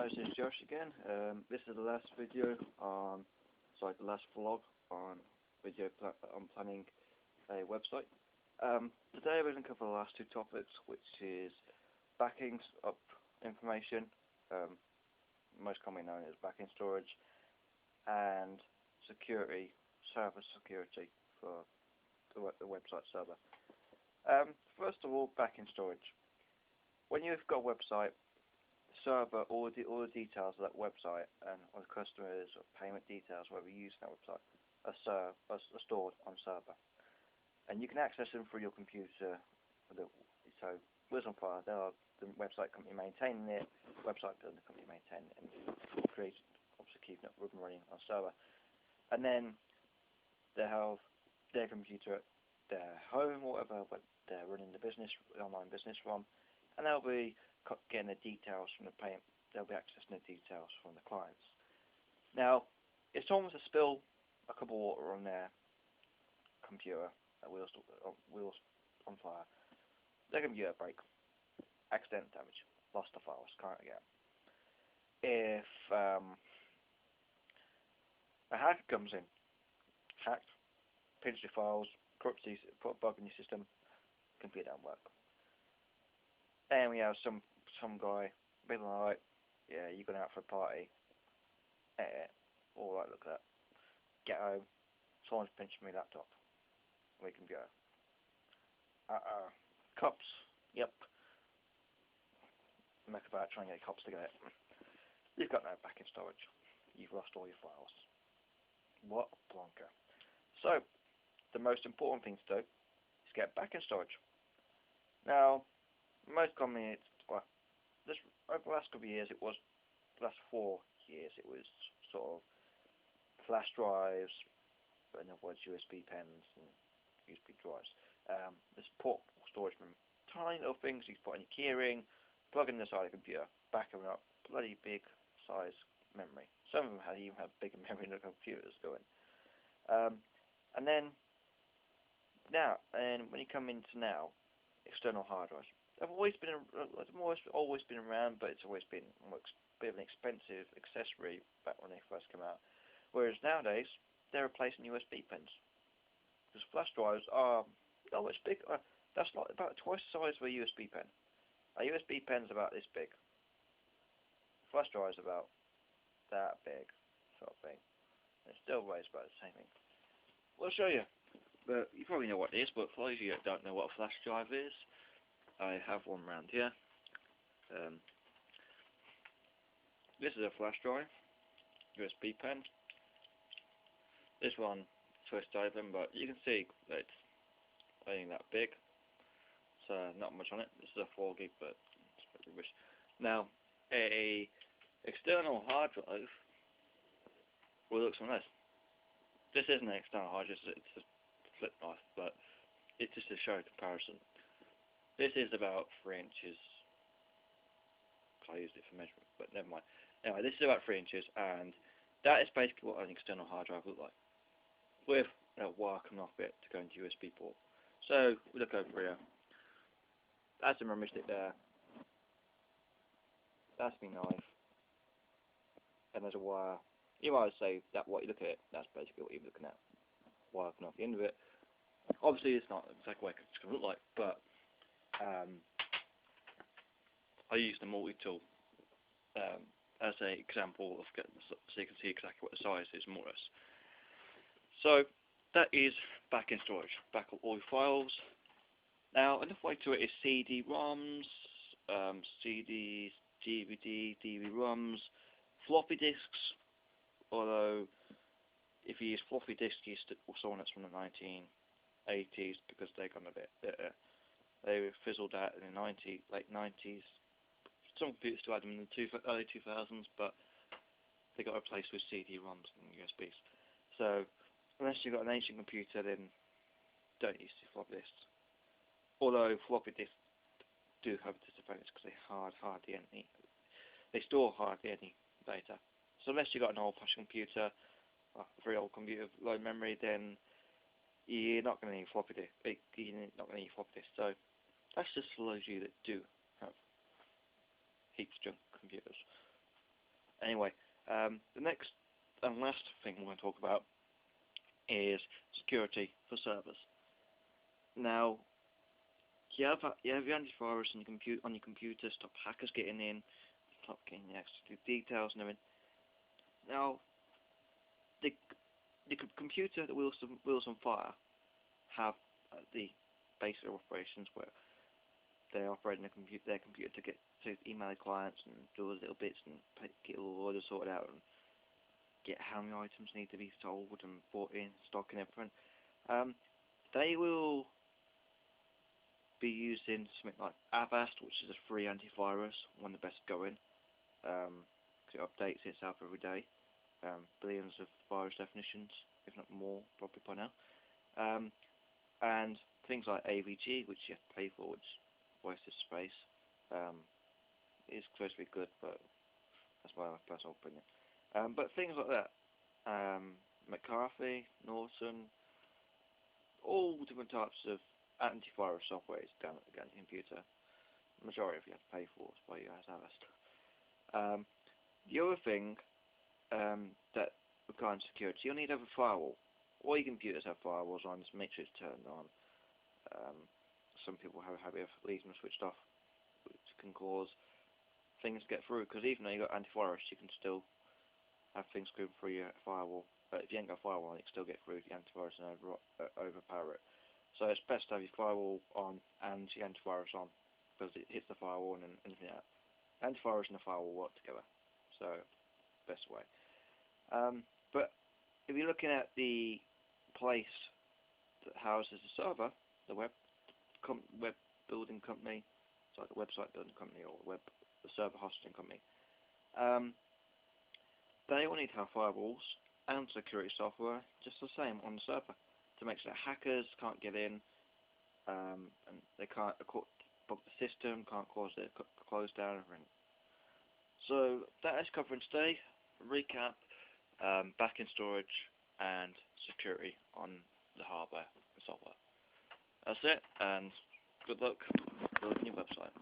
guys, it's Josh again. This is the last video on, the last vlog on on planning a website. Today we're going to cover the last two topics, which is backing up information, most commonly known as backing storage, and security, server security for the website server. First of all, backing storage. When you've got a website, server, all the details of that website and all the customers or payment details, whatever you use in that website, are stored on server, and you can access them through your computer. So, with on file, they are the website company maintaining it, website building company maintaining it, and obviously keeping it up and running on server. And then they have their computer at their home, or whatever, but they're running the business, online business from, and they'll be getting the details from the payment. They'll be accessing the details from the clients. Now, if someone was to spill a cup of water on their computer, wheels on fire, their computer break, accidental damage, lost the files, can't get. If a hacker comes in, hacked, pinched your files, corrupts these, put a bug in your system, computer don't work. And we have some guy being like, yeah, you gone out for a party, alright, look at that, get home, someone's pinched my laptop, we can go. Cops, yep, make about trying to get cops to get it. You've got no backing storage, you've lost all your files. What a plonker. So, the most important thing to do is get backing storage. Now, most commonly, over the last couple of years, the last 4 years, it was sort of flash drives, but in other words, USB pens and USB drives. There's portable storage from tiny little things you can put on your keyring, plug in the side of the computer, backing up, bloody big size memory. Some of them even have bigger memory than the computers doing. And then, when you come into now, external hard drives. They've always been around, but it's always been a bit of an expensive accessory back when they first came out. Whereas nowadays, they're replacing USB pens. Because flash drives are not much big. That's like about twice the size of a USB pen. A USB pen's about this big. Flash drive's about that big, sort of thing. And it still weighs about the same thing. We'll show you. But you probably know what it is, but for those of you that don't know what a flash drive is, I have one around here. This is a flash drive, USB pen. This one twist open, but you can see that it's only that big, so not much on it. This is a 4 gig, but it's pretty rubbish. Now, a external hard drive will look something like this. This isn't an external hard drive, it's a flip knife, but it's just to show a comparison. This is about 3 inches. I used it for measurement, but never mind. Anyway, this is about 3 inches, and that is basically what an external hard drive would look like, with a wire coming off it to go into USB port. So we look over here. That's the memory stick there. That's my knife, and there's a wire. You might say that what you look at it, that's basically what you're looking at. Wire coming off the end of it. Obviously, it's not exactly what it's going to look like, but I used a multi-tool as an example of so you can see exactly what the size is, more or less. So that is backing storage. Back up all your files. Now another way to it is CD-ROMs, CDs, DVD-ROMs, floppy disks. Although if you use floppy disks, you use someone that's from the 1980s because they've gone a bit better. They were fizzled out in the late 90s. Some computers still had them in the early 2000s, but they got replaced with CD-ROMs and USBs. So, unless you've got an ancient computer, then don't use the floppy disks. Although floppy disks do have disadvantages because they store hardly any data. So unless you've got an old-fashioned computer, a very old computer with low memory, then you're not going to need floppy disk. So that's just for those of you that do have heaps of junk computers. Anyway, the next and last thing we're going to talk about is security for servers. Now, you have your antivirus on your computer, stop hackers getting in, stop getting access to details and everything. Now, the computer that wheels on fire have the basic operations where they're operating their computer to get to email clients and do all the little bits and get all the orders sorted out and get how many items need to be sold and bought in, stock and everything. They will be using something like Avast, which is a free antivirus, one of the best going. It updates itself every day. Billions of virus definitions, if not more, probably by now. And things like AVG, which you have to pay for, which wastes space, is supposed to be good, but that's my personal opinion. But things like that, McCarthy, Norton, all different types of antivirus software is down at the computer. The majority of you have to pay for, so you have Avast. The other thing that regards security, you'll need to have a firewall. All your computers have firewalls on, just make sure it's turned on. Some people have a habit of leaving them switched off, which can cause things to get through, because even though you've got antivirus, you can still have things go through your firewall. But if you ain't got a firewall, you can still get through the antivirus and overpower it. So it's best to have your firewall on and your antivirus on, because it hits the firewall and anything else. Antivirus and the firewall work together, so best way. But if you're looking at the place that houses the server, the web building company, it's like a website building company or the server hosting company, they will need to have firewalls and security software just the same on the server to make sure that hackers can't get in, and they can't bug the system, can't cause it to close down and everything. So that is covering today. Recap, back-end storage and security on the hardware and software. That's it, and good luck building your website.